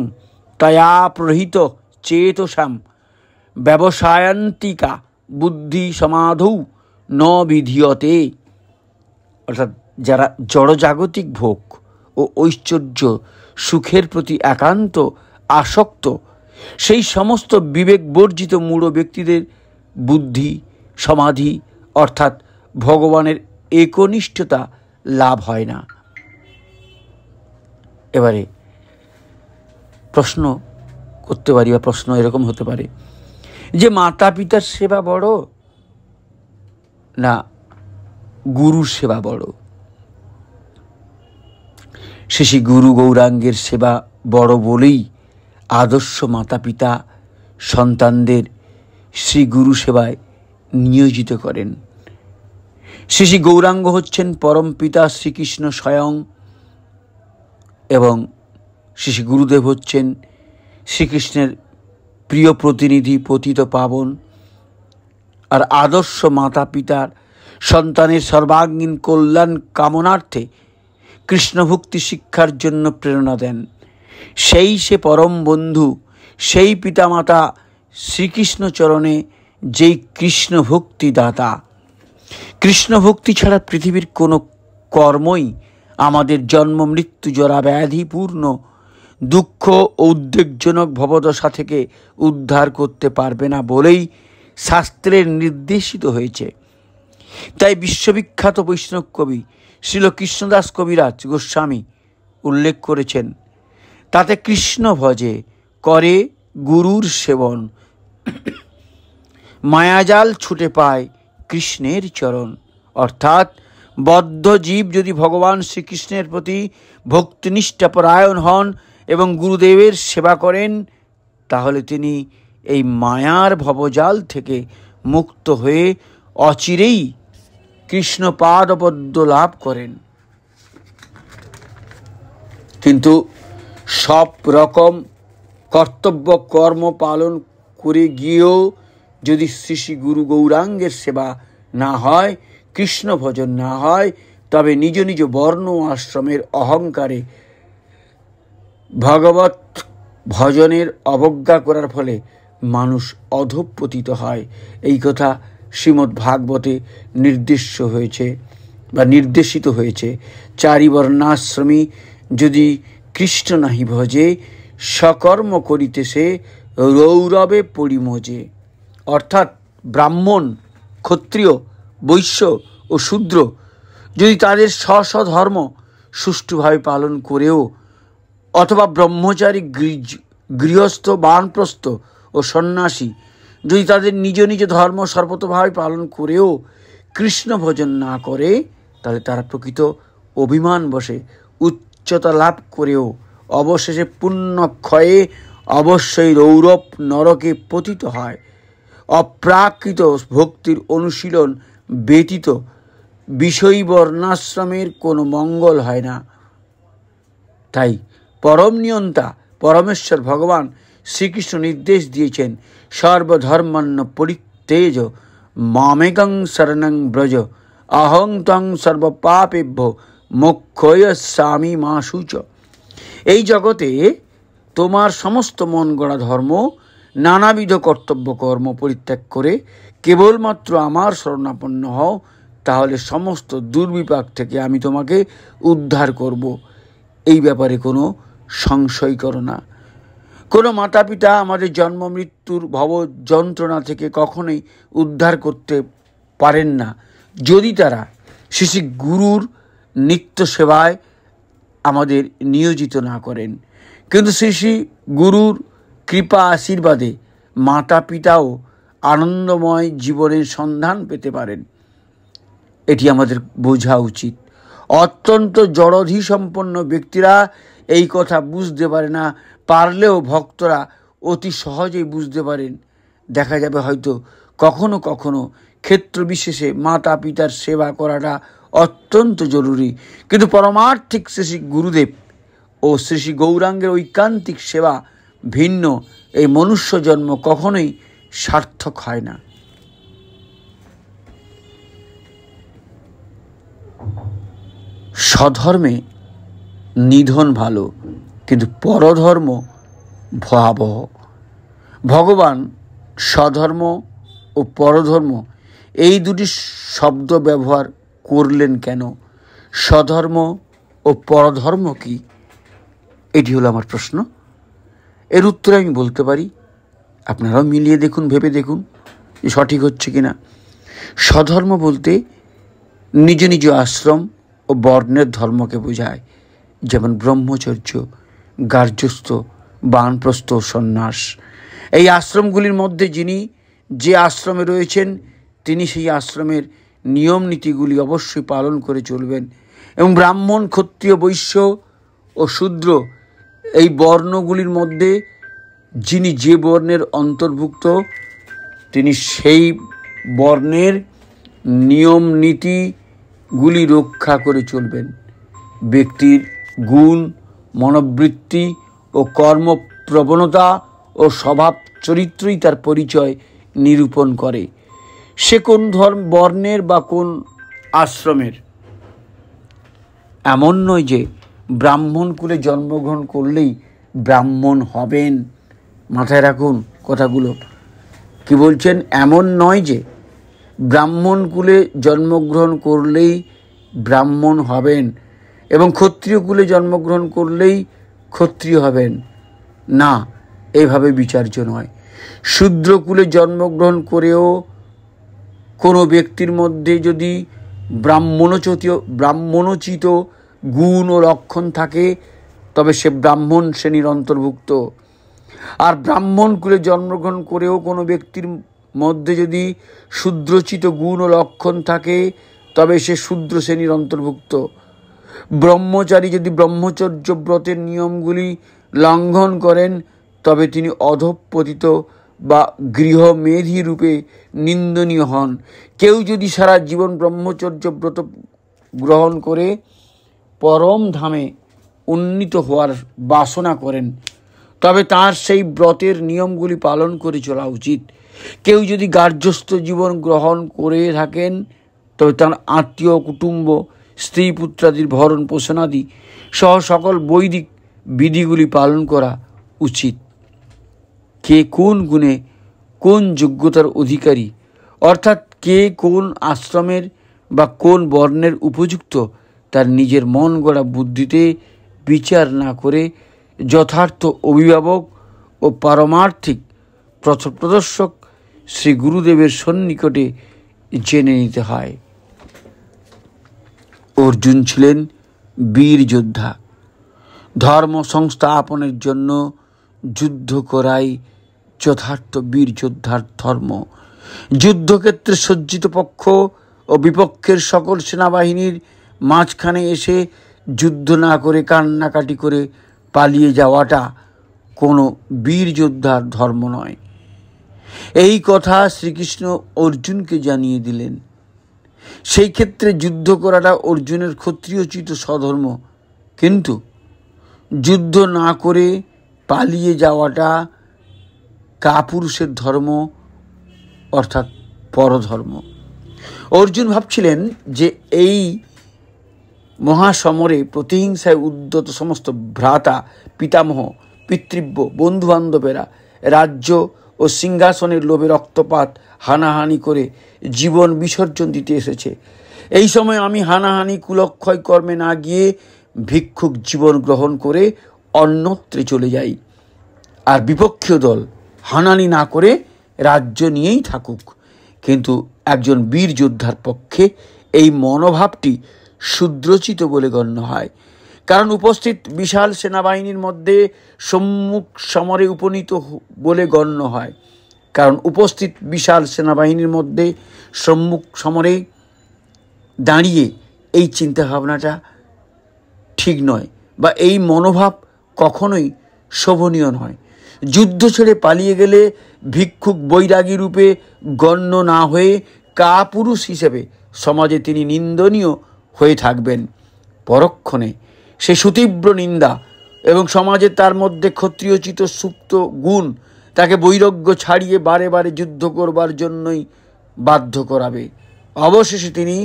তয়া প্রহিত চেতসাম ব্যবসায়ান্তিকা বুদ্ধি সমাধৌ ন বিধীয়তে। অর্থাৎ যারা জড়জাগতিক ভোগ ও ঐশ্বর্য সুখের প্রতি একান্ত আসক্ত, সেই সমস্ত বিবেক বর্জিত মূঢ় ব্যক্তিদের বুদ্ধি সমাধি অর্থাৎ ভগবানের একনিষ্ঠতা লাভ হয় না। এবারে প্রশ্ন করতে পারি, বা প্রশ্ন এরকম হতে পারে যে মাতা পিতার সেবা বড় না গুরুর সেবা বড়? শ্রী গুরু গৌরাঙ্গের সেবা বড় বলেই আদর্শ মাতা পিতা সন্তানদের শ্রী গুরু সেবায় নিয়োজিত করেন। শ্রী গৌরাঙ্গ হচ্ছেন পরম পিতা শ্রীকৃষ্ণ স্বয়ং এবং শ্রী গুরুদেব হচ্ছেন শ্রীকৃষ্ণের প্রিয় প্রতিনিধি পতিত পাবন। আর আদর্শ মাতা পিতার সন্তানের সর্বাঙ্গীন কল্যাণ কামনার্থে কৃষ্ণভক্তি শিক্ষার জন্য প্রেরণা দেন। সেই সে পরম বন্ধু, সেই পিতামাতা শ্রীকৃষ্ণ চরণে যেই কৃষ্ণ ভক্তি দাতা। কৃষ্ণ ভক্তি ছাড়া পৃথিবীর কোনো কর্মই আমাদের জন্ম মৃত্যু জরা ব্যাধিপূর্ণ দুঃখ ও উদ্বেগজনক ভবদশা থেকে উদ্ধার করতে পারবে না বলেই শাস্ত্রের নির্দেশিত হয়েছে। তাই বিশ্ববিখ্যাত বৈষ্ণব কবি শ্রীল কৃষ্ণদাস কবিরাজ গোস্বামী উল্লেখ করেছেন, তাতে কৃষ্ণ ভজে করে গুরুর সেবন, মায়াজাল ছুটে পায় কৃষ্ণের চরণ। অর্থাৎ বদ্ধ জীব যদি ভগবান শ্রীকৃষ্ণের প্রতি ভক্তিনিষ্ঠাপরায়ণ হন এবং গুরুদেবের সেবা করেন, তাহলে তিনি এই মায়ার ভবজাল থেকে মুক্ত হয়ে অচিরেই কৃষ্ণ পাদপদ্ম লাভ করেন। কিন্তু সব রকম কর্তব্য কর্ম পালন করে গিয়েও যদি শ্রী শ্রী গুরু গৌরাঙ্গের সেবা না হয়, কৃষ্ণ ভজন না হয়, তবে নিজ নিজ বর্ণ আশ্রমের অহংকারে ভগবত ভজনের অবজ্ঞা করার ফলে মানুষ অধঃপতিত হয়। এই কথা শ্রীমদ্ ভাগবতে নির্দেশিত হয়েছে। চারি বর্ণাশ্রমী যদি কৃষ্ণ নাহি ভজে, সকর্ম করিতেছে রৌরবে পরিমজে। অর্থাৎ ব্রাহ্মণ, ক্ষত্রিয়, বৈশ্য ও শূদ্র যদি তাদের স্ব ধর্ম সুষ্ঠুভাবে পালন করেও, অথবা ব্রহ্মচারী, গৃহস্থ, বানপ্রস্থ ও সন্ন্যাসী যদি তাদের নিজ নিজ ধর্ম সর্বতভাবে পালন করেও কৃষ্ণ ভজন না করে, তাহলে তারা প্রকৃত অভিমান বশে উচ্চতা লাভ করেও অবশেষে পুণ্যক্ষয়ে অবশ্যই রৌরব নরকে পতিত হয়। অপ্রাকৃত ভক্তির অনুশীলন ব্যতীত বিষয়ী বর্ণাশ্রমের কোনো মঙ্গল হয় না। তাই পরম নিয়ন্তা পরমেশ্বর ভগবান শ্রীকৃষ্ণ নির্দেশ দিয়েছেন, সর্বধর্মান্ন পরিত্যেজ মামেকং শরণং ব্রজ, অহং ত্বং সর্বপাপেভ্যো মোক্ষয়স্যামি মা শুচ। এই জগতে তোমার সমস্ত মন গড়া ধর্ম, নানাবিধ কর্তব্য কর্ম পরিত্যাগ করে কেবলমাত্র আমার শরণাপন্ন হও, তাহলে সমস্ত দুর্বিপাক থেকে আমি তোমাকে উদ্ধার করব। এই ব্যাপারে কোনো সংশয় করো না। কোনো মাতা পিতা আমাদের জন্ম মৃত্যুর ভব যন্ত্রণা থেকে কখনোই উদ্ধার করতে পারেন না যদি তারা শ্রী শ্রী গুরুর নিত্য সেবায় আমাদের নিয়োজিত না করেন। কিন্তু শ্রী শ্রী গুরুর কৃপা আশীর্বাদে মাতা পিতাও আনন্দময় জীবনের সন্ধান পেতে পারেন। এটি আমাদের বোঝা উচিত। অত্যন্ত জড়ধি সম্পন্ন ব্যক্তিরা এই কথা বুঝতে পারে না, পারলেও ভক্তরা অতি সহজেই বুঝতে পারেন। দেখা যাবে হয়তো কখনো কখনো ক্ষেত্র বিশেষে মাতা পিতার সেবা করাটা অত্যন্ত জরুরি, কিন্তু পরমার্থিক শ্রী শ্রী গুরুদেব ও শ্রী শ্রী গৌরাঙ্গের ঐকান্তিক সেবা ভিন্ন। এই মনুষ্য জন্ম কখনোই সার্থক হয় না। স্বধর্মে নিধন ভালো, কিন্তু পরধর্ম ভয়াবহ। ভগবান স্বধর্ম ও পরধর্ম এই দুটি শব্দ ব্যবহার করলেন কেন? স্বধর্ম ও পরধর্ম কি? এটি হলো আমার প্রশ্ন। এর উত্তরে আমি বলতে পারি, আপনারাও মিলিয়ে দেখুন, ভেবে দেখুন যে সঠিক হচ্ছে কিনা। স্বধর্ম বলতে নিজ নিজ আশ্রম ও বর্ণের ধর্মকে বোঝায়, যেমন ব্রহ্মচর্য, গার্হস্থ্য, বানপ্রস্থ, সন্ন্যাস। এই আশ্রমগুলির মধ্যে যিনি যে আশ্রমে রয়েছেন তিনি সেই আশ্রমের নিয়ম নীতিগুলি অবশ্যই পালন করে চলবেন। এবং ব্রাহ্মণ, ক্ষত্রিয়, বৈশ্য ও শূদ্র এই বর্ণগুলির মধ্যে যিনি যে বর্ণের অন্তর্ভুক্ত তিনি সেই বর্ণের নিয়ম নীতিগুলি রক্ষা করে চলবেন। ব্যক্তির গুণ, মনোবৃত্তি ও কর্মপ্রবণতা ও স্বভাব চরিত্রই তার পরিচয় নিরূপণ করে। সে কোন বর্ণের বা কোন আশ্রমের। এমন নয় যে ব্রাহ্মণ কুলে জন্মগ্রহণ করলেই ব্রাহ্মণ হবেন। মাথায় রাখুন কথাগুলো। কি বলছেন? এমন নয় যে ব্রাহ্মণ কুলে জন্মগ্রহণ করলেই ব্রাহ্মণ হবেন এবং ক্ষত্রিয় কুলে জন্মগ্রহণ করলেই ক্ষত্রিয় হবেন না, এভাবে বিচার্য নয়। শূদ্রকুলে জন্মগ্রহণ করেও কোনো ব্যক্তির মধ্যে যদি ব্রাহ্মণোচিত গুণ ও লক্ষণ থাকে তবে সে ব্রাহ্মণ শ্রেণীর অন্তর্ভুক্ত। আর ব্রাহ্মণ কুলে জন্মগ্রহণ করেও কোনো ব্যক্তির মধ্যে যদি শূদ্রোচিত গুণ ও লক্ষণ থাকে তবে সে শূদ্র শ্রেণীর অন্তর্ভুক্ত। ব্রহ্মচারী যদি ব্রহ্মচর্য ব্রতের নিয়মগুলি লঙ্ঘন করেন তবে তিনি অধঃপতিত বা গৃহমেধী রূপে নিন্দনীয় হন। কেউ যদি সারা জীবন ব্রহ্মচর্য ব্রত গ্রহণ করে পরম ধামে উন্নীত হওয়ার বাসনা করেন তবে তার সেই ব্রতের নিয়মগুলি পালন করে চলা উচিত। কেউ যদি গার্হস্থ্য জীবন গ্রহণ করে থাকেন তবে তার আত্মীয় কুটুম্ব স্ত্রী পুত্রাদির ভরণ পোষণাদি সহ সকল বৈদিক বিধিগুলি পালন করা উচিত। কে কোন গুণে কোন যোগ্যতার অধিকারী, অর্থাৎ কে কোন আশ্রমের বা কোন বর্ণের উপযুক্ত, তার নিজের মন গড়া বুদ্ধিতে বিচার না করে যথার্থ অভিভাবক ও পারমার্থিক পথপ্রদর্শক শ্রী গুরুদেবের সন্নিকটে জেনে নিতে হয়। অর্জুন ছিলেন বীর যোদ্ধা। ধর্ম সংস্থাপনের জন্য যুদ্ধ করাই যথার্থ বীর যোদ্ধার ধর্ম। যুদ্ধক্ষেত্রে সজ্জিত পক্ষ ও বিপক্ষের সকল সেনাবাহিনীর মাঝখানে এসে যুদ্ধ না করে কান্নাকাটি করে পালিয়ে যাওয়াটা কোনো বীর যোদ্ধার ধর্ম নয়। এই কথা শ্রীকৃষ্ণ অর্জুনকে জানিয়ে দিলেন। সেই ক্ষেত্রে যুদ্ধ করাটা অর্জুনের ক্ষত্রিয়োচিত স্বধর্ম, কিন্তু যুদ্ধ না করে পালিয়ে যাওয়াটা কাপুরুষের ধর্ম, অর্থাৎ পরধর্ম। অর্জুন ভাবছিলেন যে এই মহাসমরে প্রতিহিংসায় উদ্যত সমস্ত ভ্রাতা পিতামহ পিতৃব্য বন্ধুবান্ধবেরা রাজ্য ও সিংহাসনের লোভে রক্তপাত হানাহানি করে জীবন বিসর্জন দিতে এসেছে। এই সময় আমি হানাহানি কুলক্ষয় কর্মে না গিয়ে ভিক্ষুক জীবন গ্রহণ করে অন্যত্রে চলে যাই, আর বিপক্ষীয় দল হানাহানি না করে রাজ্য নিয়েই থাকুক। কিন্তু একজন বীর যোদ্ধার পক্ষে এই মনোভাবটি শূদ্রোচিত বলে গণ্য হয়, কারণ উপস্থিত বিশাল সেনাবাহিনীর মধ্যে সম্মুখ সমরে উপনীত বলে গণ্য হয়। কারণ উপস্থিত বিশাল সেনাবাহিনীর মধ্যে সম্মুখ সমরে দাঁড়িয়ে এই চিন্তাভাবনাটা ঠিক নয়, বা এই মনোভাব কখনোই শোভনীয় নয়। যুদ্ধ ছেড়ে পালিয়ে গেলে ভিক্ষুক বৈরাগী রূপে গণ্য না হয়ে কাপুরুষ হিসেবে সমাজে তিনি নিন্দনীয় হয়ে থাকবেন। পরক্ষণে সে সুতীব্র নিন্দা এবং সমাজে তার মধ্যে ক্ষত্রিয়োচিত সুপ্ত গুণ তাকে বৈরাগ্য ছাড়িয়ে বারে বারে যুদ্ধ করবার জন্যই বাধ্য করাবে। অবশেষে তিনি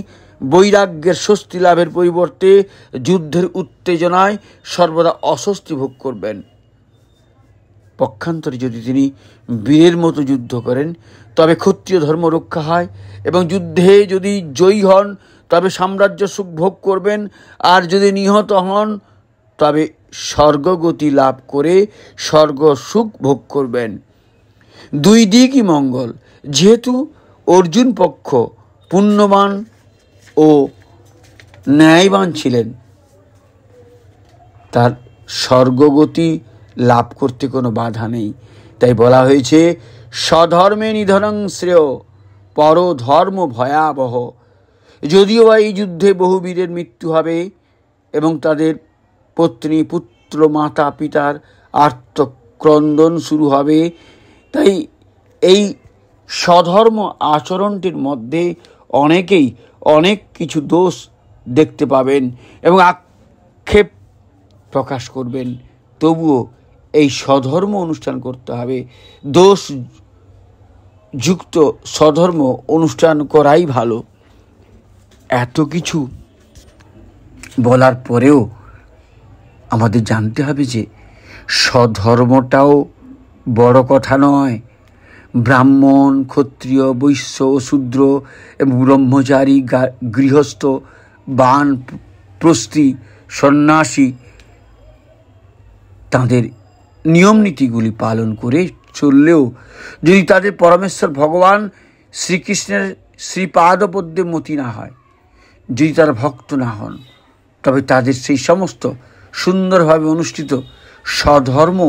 বৈরাগ্যের স্বস্তি লাভের পরিবর্তে যুদ্ধের উত্তেজনায় সর্বদা অস্বস্তি ভোগ করবেন। পক্ষান্তরে যদি তিনি বীরের মতো যুদ্ধ করেন তবে ক্ষত্রিয় ধর্ম রক্ষা হয়, এবং যুদ্ধে যদি জয়ী হন তবে সাম্রাজ্য সুখ ভোগ করবেন, আর যদি নিহত হন তবে স্বর্গগতি লাভ করে স্বর্গ সুখ ভোগ করবেন। দুই দিকই মঙ্গল। যেহেতু অর্জুন পক্ষ পুণ্যবান ও ন্যায়বান ছিলেন, তার স্বর্গগতি লাভ করতে কোনো বাধা নেই। তাই বলা হয়েছে স্বধর্মে নিধনং শ্রেয় পরধর্ম ভয়াবহ। যদিও বা এই যুদ্ধে বহু বীরের মৃত্যু হবে এবং তাদের পত্নী পুত্র মাতা পিতার আর্তক্রন্দন শুরু হবে, তাই এই স্বধর্ম আচরণটির মধ্যে অনেকেই অনেক কিছু দোষ দেখতে পাবেন এবং আক্ষেপ প্রকাশ করবেন। তবুও এই স্বধর্ম অনুষ্ঠান করতে হবে। দোষযুক্ত স্বধর্ম অনুষ্ঠান করাই ভালো। এত কিছু বলার পরেও আমাদের জানতে হবে যে স্বধর্মটাও বড় কথা নয়। ব্রাহ্মণ, ক্ষত্রিয়, বৈশ্য ও শূদ্র এবং ব্রহ্মচারী, গৃহস্থ, বান, প্রস্থি, সন্ন্যাসী তাদের নিয়ম নীতিগুলি পালন করে চললেও যদি তাদের পরমেশ্বর ভগবান শ্রীকৃষ্ণের শ্রীপাদপদ্মে মতি না হয়, যদি তারা ভক্ত না হন, তবে তাদের সেই সমস্ত সুন্দরভাবে অনুষ্ঠিত স্বধর্ম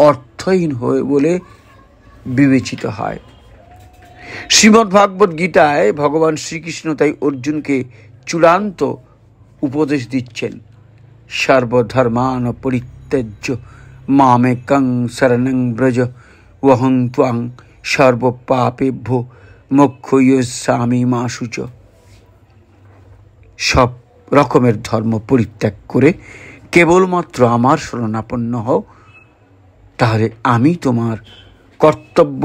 অর্থহীন হয়ে বলে বিবেচিত হয়। শ্রীমদ্ ভাগবত গীতায় ভগবান শ্রীকৃষ্ণ তাই অর্জুনকে চূড়ান্ত উপদেশ দিচ্ছেন, সর্বধর্মান পরিত্যাজ্য মামেকং শরণং ব্রজ ওহং ত্বং সর্বপাপেভ্যো মোক্ষয়স্যামি মা শুচ। সব রকমের ধর্ম পরিত্যাগ করে কেবলমাত্র আমার শরণাপন্ন হও, তাহলে আমি তোমার কর্তব্য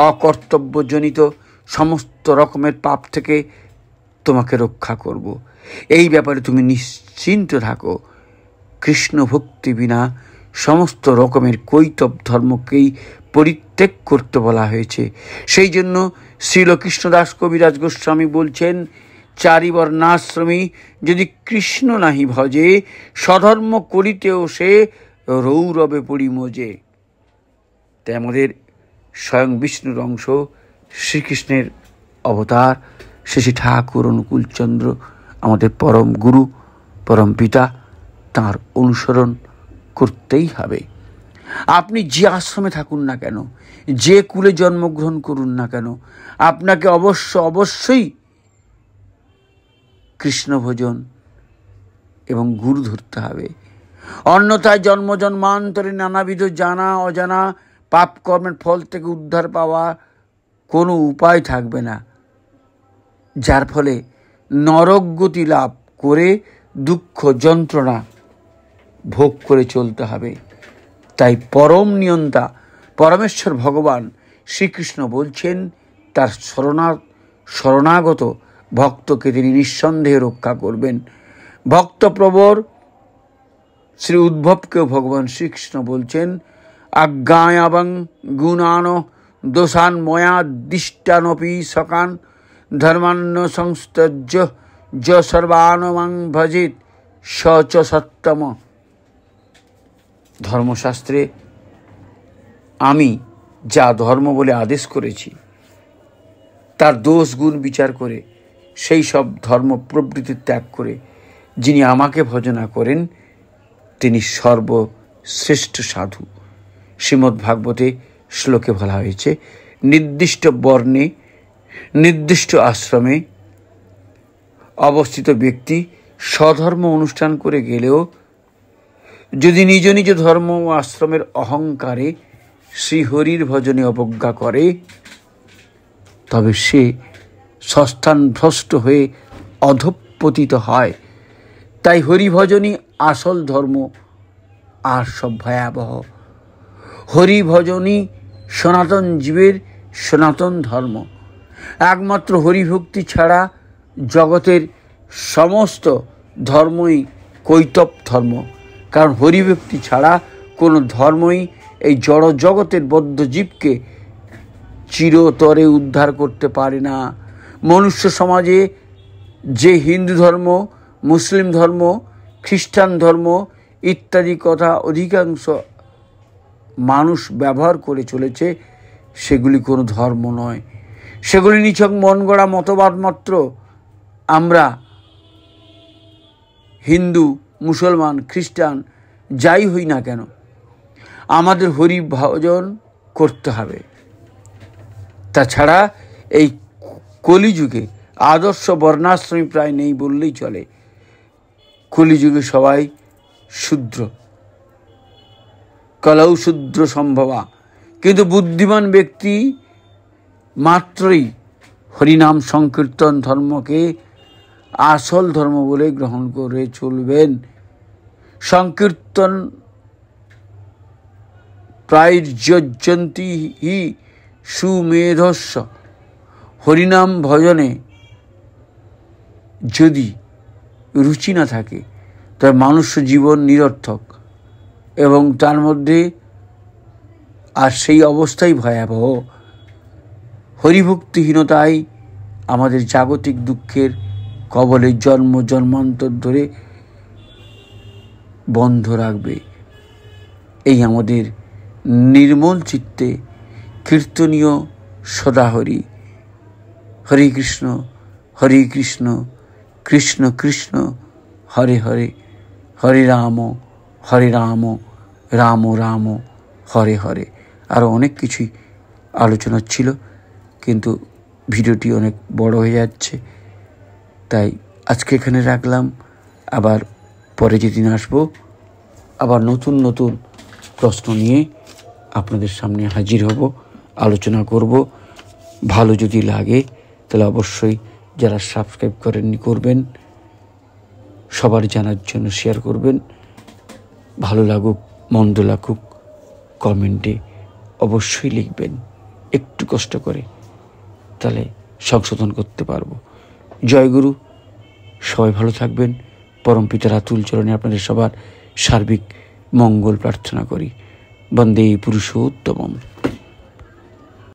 অকর্তব্যজনিত সমস্ত রকমের পাপ থেকে তোমাকে রক্ষা করব। এই ব্যাপারে তুমি নিশ্চিন্ত থাকো। কৃষ্ণ ভক্তি বিনা সমস্ত রকমের কৈতব ধর্মকেই পরিত্যাগ করতে বলা হয়েছে। সেই জন্য শ্রীল কৃষ্ণদাস কবিরাজ গোস্বামী বলছেন, চারি বর্ণাশ্রমী যদি কৃষ্ণ নাহি ভজে, স্বধর্ম করিতেও সে রৌরবে পরিমোজে। তাই আমাদের স্বয়ং বিষ্ণুর অংশ শ্রীকৃষ্ণের অবতার শ্রী ঠাকুর অনুকূলচন্দ্র আমাদের পরম গুরু, পরম পিতা, তাঁর অনুসরণ করতেই হবে। আপনি যে আশ্রমে থাকুন না কেন, যে কুলে জন্মগ্রহণ করুন না কেন, আপনাকে অবশ্যই কৃষ্ণ ভজন এবং গুরু ধরতে হবে। অন্যথায় জন্ম জন্মান্তরে নানাবিধ জানা অজানা পাপ কর্মের ফল থেকে উদ্ধার পাওয়া কোনো উপায় থাকবে না, যার ফলে নরকগতি লাভ করে দুঃখ যন্ত্রণা ভোগ করে চলতে হবে। তাই পরম নিয়ন্তা পরমেশ্বর ভগবান শ্রীকৃষ্ণ বলছেন, তার শরণাগত ভক্তকে তিনি নিঃসন্দেহে রক্ষা করবেন। ভক্তপ্রবর শ্রী উদ্ধবকেও ভগবান শ্রীকৃষ্ণ বলছেন, আজ্ঞায়াবং গুণান দোষান ময়া দিষ্টানপি সকান ধর্মান্ন সংস্তজ্য য সর্বানমাং ভজিত স চ সত্তম। ধর্মশাস্ত্রে আমি যা ধর্ম বলে আদেশ করেছি, তার দোষ গুণ বিচার করে সেই সব ধর্ম প্রবৃত্তি ত্যাগ করে যিনি আমাকে ভজনা করেন, তিনি সর্বশ্রেষ্ঠ সাধু। শ্রীমদ্ ভাগবতে শ্লোকে বলা হয়েছে, নির্দিষ্ট বর্ণে নির্দিষ্ট আশ্রমে অবস্থিত ব্যক্তি স্বধর্ম অনুষ্ঠান করে গেলেও যদি নিজ নিজ ধর্ম ও আশ্রমের অহংকারে শ্রীহরির ভজনে অবজ্ঞা করে, তবে সে সস্থান ভ্রষ্ট হয়ে অধঃপতিত হয়। তাই হরিভজনই আসল ধর্ম, আর সব ভয়াবহ। হরিভজনই সনাতন জীবের সনাতন ধর্ম। একমাত্র হরিভক্তি ছাড়া জগতের সমস্ত ধর্মই কৈতব ধর্ম। কারণ হরিভক্তি ছাড়া কোনো ধর্মই এই জড় জগতের বদ্ধ জীবকে চিরতরে উদ্ধার করতে পারে না। মনুষ্য সমাজে যে হিন্দু ধর্ম, মুসলিম ধর্ম, খ্রিস্টান ধর্ম ইত্যাদি কথা অধিকাংশ মানুষ ব্যবহার করে চলেছে, সেগুলি কোনো ধর্ম নয়, সেগুলি নিছক মন গড়া মতবাদ মাত্র। আমরা হিন্দু, মুসলমান, খ্রিস্টান যাই হই না কেন, আমাদের হরি ভজন করতে হবে। তাছাড়া এই কলিযুগে আদর্শ বর্ণাশ্রমী প্রায় নেই বললেই চলে। কলিযুগে সবাই শূদ্র, কলৌ শূদ্র সম্ভবা। কিন্তু বুদ্ধিমান ব্যক্তি মাত্রই হরিনাম সংকীর্তন ধর্মকে আসল ধর্ম বলে গ্রহণ করে চলবেন। সংকীর্তন প্রায়র্যন্তি হি সুমেধস্য। হরিনাম ভজনে যদি রুচি না থাকে, তবে মানুষ জীবন নিরর্থক এবং তার মধ্যে আর সেই অবস্থাই ভয়াবহ। হরিভক্তিহীনতাই আমাদের জাগতিক দুঃখের কবলে জন্ম জন্মান্তর ধরে বন্ধ রাখবে। এই আমাদের নির্মল চিত্তে কীর্তনীয় সদাহরি, হরে কৃষ্ণ কৃষ্ণ কৃষ্ণ হরে হরে, হরে রাম রাম রাম হরে হরে। আরও অনেক কিছুই আলোচনা ছিল, কিন্তু ভিডিওটি অনেক বড় হয়ে যাচ্ছে, তাই আজকে এখানে রাখলাম। আবার পরে যেদিন আসবো, আবার নতুন নতুন প্রশ্ন নিয়ে আপনাদের সামনে হাজির হব, আলোচনা করব। ভালো যদি লাগে তাহলে অবশ্যই যারা সাবস্ক্রাইব করেননি করবেন, সবার জানার জন্য শেয়ার করবেন। ভালো লাগুক মন্দ লাগুক কমেন্টে অবশ্যই লিখবেন, একটু কষ্ট করে, তাহলে সংশোধন করতে পারবো। জয় গুরু, সবাই ভালো থাকবেন। পরম পিতার আতুল চরণে আপনাদের সবার সার্বিক মঙ্গল প্রার্থনা করি। বন্দে পুরুষোত্তমম।